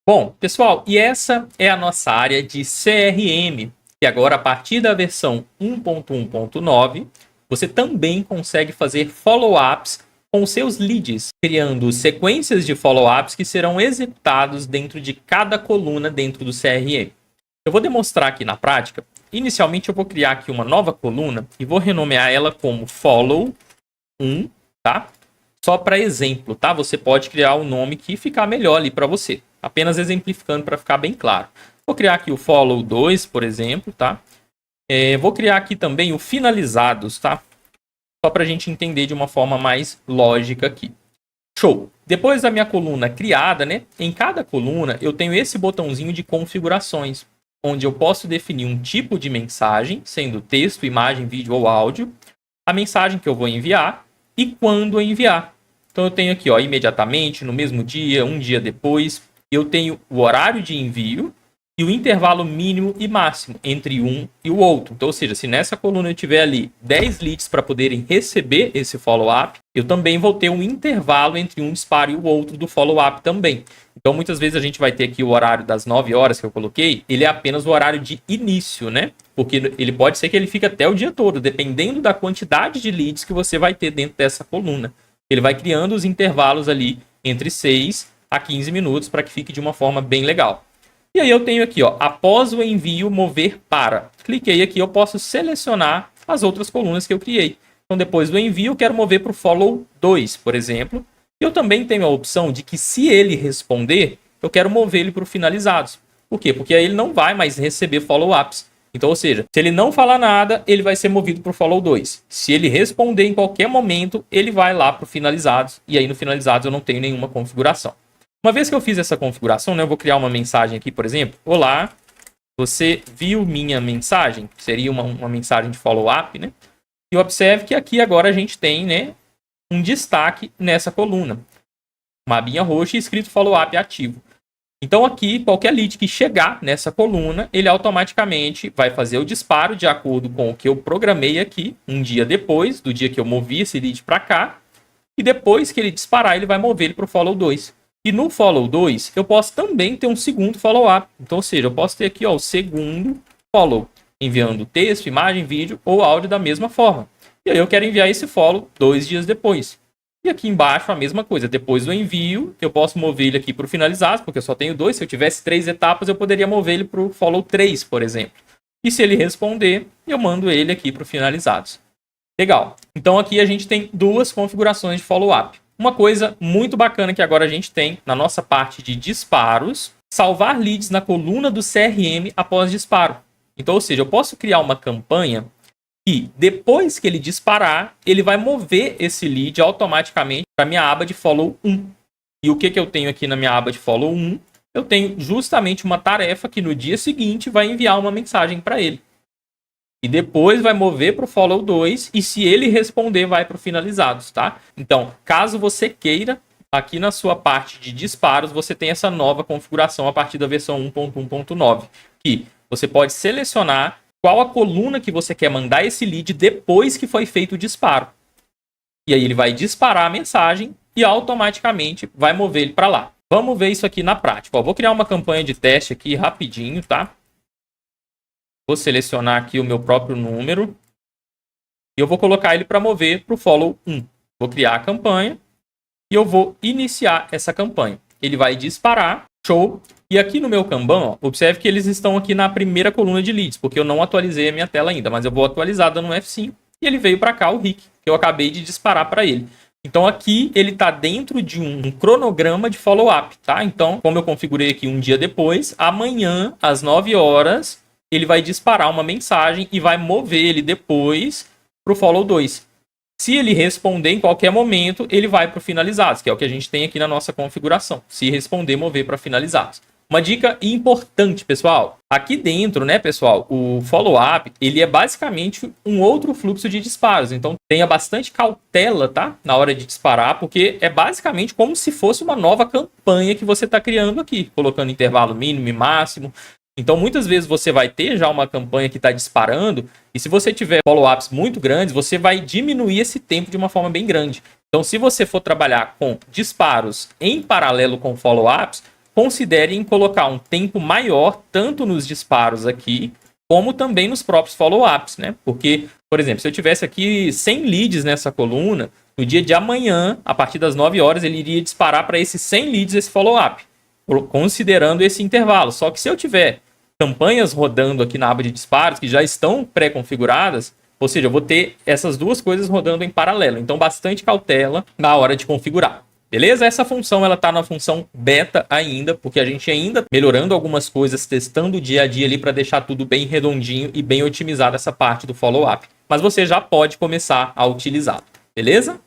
Bom, pessoal, e essa é a nossa área de CRM, que agora, a partir da versão 1.1.9, você também consegue fazer follow-ups com seus leads, criando sequências de follow-ups que serão executados dentro de cada coluna dentro do CRM. Eu vou demonstrar aqui na prática. Inicialmente, eu vou criar aqui uma nova coluna e vou renomear ela como Follow 1, tá? Só para exemplo, tá? Você pode criar o nome que ficar melhor ali para você. Apenas exemplificando para ficar bem claro. Vou criar aqui o Follow 2, por exemplo, tá? Vou criar aqui também o Finalizados, tá? Só para a gente entender de uma forma mais lógica aqui. Show! Depois da minha coluna criada, né? Em cada coluna eu tenho esse botãozinho de configurações, onde eu posso definir um tipo de mensagem, sendo texto, imagem, vídeo ou áudio, a mensagem que eu vou enviar e quando enviar. Então eu tenho aqui, ó, imediatamente, no mesmo dia, um dia depois. Eu tenho o horário de envio e o intervalo mínimo e máximo entre um e o outro. Então, ou seja, se nessa coluna eu tiver ali 10 leads para poderem receber esse follow-up, eu também vou ter um intervalo entre um disparo e o outro do follow-up também. Então, muitas vezes a gente vai ter aqui o horário das 9 horas que eu coloquei, ele é apenas o horário de início, né? Porque ele pode ser que ele fique até o dia todo, dependendo da quantidade de leads que você vai ter dentro dessa coluna. Ele vai criando os intervalos ali entre 6 a 15 minutos para que fique de uma forma bem legal. E aí eu tenho aqui, ó, após o envio, mover para. Cliquei aqui, eu posso selecionar as outras colunas que eu criei. Então, depois do envio, eu quero mover para o Follow 2, por exemplo. E eu também tenho a opção de que, se ele responder, eu quero mover ele para o Finalizados. Por quê? Porque aí ele não vai mais receber follow-ups. Então, ou seja, se ele não falar nada, ele vai ser movido para o Follow 2. Se ele responder em qualquer momento, ele vai lá para o Finalizados. E aí no Finalizados eu não tenho nenhuma configuração. Uma vez que eu fiz essa configuração, né, eu vou criar uma mensagem aqui, por exemplo. Olá, você viu minha mensagem? Seria uma mensagem de follow-up, né? E observe que aqui agora a gente tem, né, um destaque nessa coluna. Uma abinha roxa e escrito follow-up ativo. Então aqui, qualquer lead que chegar nessa coluna, ele automaticamente vai fazer o disparo de acordo com o que eu programei aqui, um dia depois do dia que eu movi esse lead para cá. E depois que ele disparar, ele vai mover ele para o Follow 2. E no Follow 2, eu posso também ter um segundo follow-up. Então, ou seja, eu posso ter aqui, ó, o segundo follow, enviando texto, imagem, vídeo ou áudio da mesma forma. E aí eu quero enviar esse follow 2 dias depois. E aqui embaixo a mesma coisa. Depois do envio, eu posso mover ele aqui para o Finalizados, porque eu só tenho 2. Se eu tivesse 3 etapas, eu poderia mover ele para o Follow 3, por exemplo. E se ele responder, eu mando ele aqui para o Finalizados. Legal. Então aqui a gente tem 2 configurações de follow-up. Uma coisa muito bacana que agora a gente tem na nossa parte de disparos, salvar leads na coluna do CRM após disparo. Então, ou seja, eu posso criar uma campanha que depois que ele disparar, ele vai mover esse lead automaticamente para a minha aba de Follow 1. E o que eu tenho aqui na minha aba de Follow 1? Eu tenho justamente uma tarefa que no dia seguinte vai enviar uma mensagem para ele. E depois vai mover para o Follow 2 e se ele responder, vai para o Finalizados, tá? Então, caso você queira, aqui na sua parte de disparos, você tem essa nova configuração a partir da versão 1.1.9, que você pode selecionar qual a coluna que você quer mandar esse lead depois que foi feito o disparo. E aí ele vai disparar a mensagem e automaticamente vai mover ele para lá. Vamos ver isso aqui na prática. Ó, vou criar uma campanha de teste aqui rapidinho, tá? Vou selecionar aqui o meu próprio número e eu vou colocar ele para mover para o Follow 1. Vou criar a campanha e eu vou iniciar essa campanha. Ele vai disparar, show. E aqui no meu Kanban, ó, observe que eles estão aqui na primeira coluna de leads, porque eu não atualizei a minha tela ainda, mas eu vou atualizar dando um F5 e ele veio para cá, o Rick, que eu acabei de disparar para ele. Então aqui ele está dentro de um cronograma de follow-up, tá? Então, como eu configurei aqui um dia depois, amanhã às 9 horas... ele vai disparar uma mensagem e vai mover ele depois para o Follow 2. Se ele responder em qualquer momento, ele vai para o Finalizados, que é o que a gente tem aqui na nossa configuração. Se responder, mover para Finalizados. Uma dica importante, pessoal. Aqui dentro, né, pessoal, o follow-up, ele é basicamente um outro fluxo de disparos. Então, tenha bastante cautela, tá? Na hora de disparar, porque é basicamente como se fosse uma nova campanha que você está criando aqui, colocando intervalo mínimo e máximo. Então, muitas vezes você vai ter já uma campanha que está disparando e se você tiver follow-ups muito grandes, você vai diminuir esse tempo de uma forma bem grande. Então, se você for trabalhar com disparos em paralelo com follow-ups, considere em colocar um tempo maior, tanto nos disparos aqui, como também nos próprios follow-ups, né? Porque, por exemplo, se eu tivesse aqui 100 leads nessa coluna, no dia de amanhã, a partir das 9 horas, ele iria disparar para esses 100 leads esse follow-up, considerando esse intervalo. Só que se eu tiver campanhas rodando aqui na aba de disparos, que já estão pré-configuradas, ou seja, eu vou ter essas duas coisas rodando em paralelo. Então, bastante cautela na hora de configurar. Beleza? Essa função ela está na função beta ainda, porque a gente ainda melhorando algumas coisas, testando o dia a dia ali para deixar tudo bem redondinho e bem otimizado essa parte do follow-up. Mas você já pode começar a utilizar. Beleza?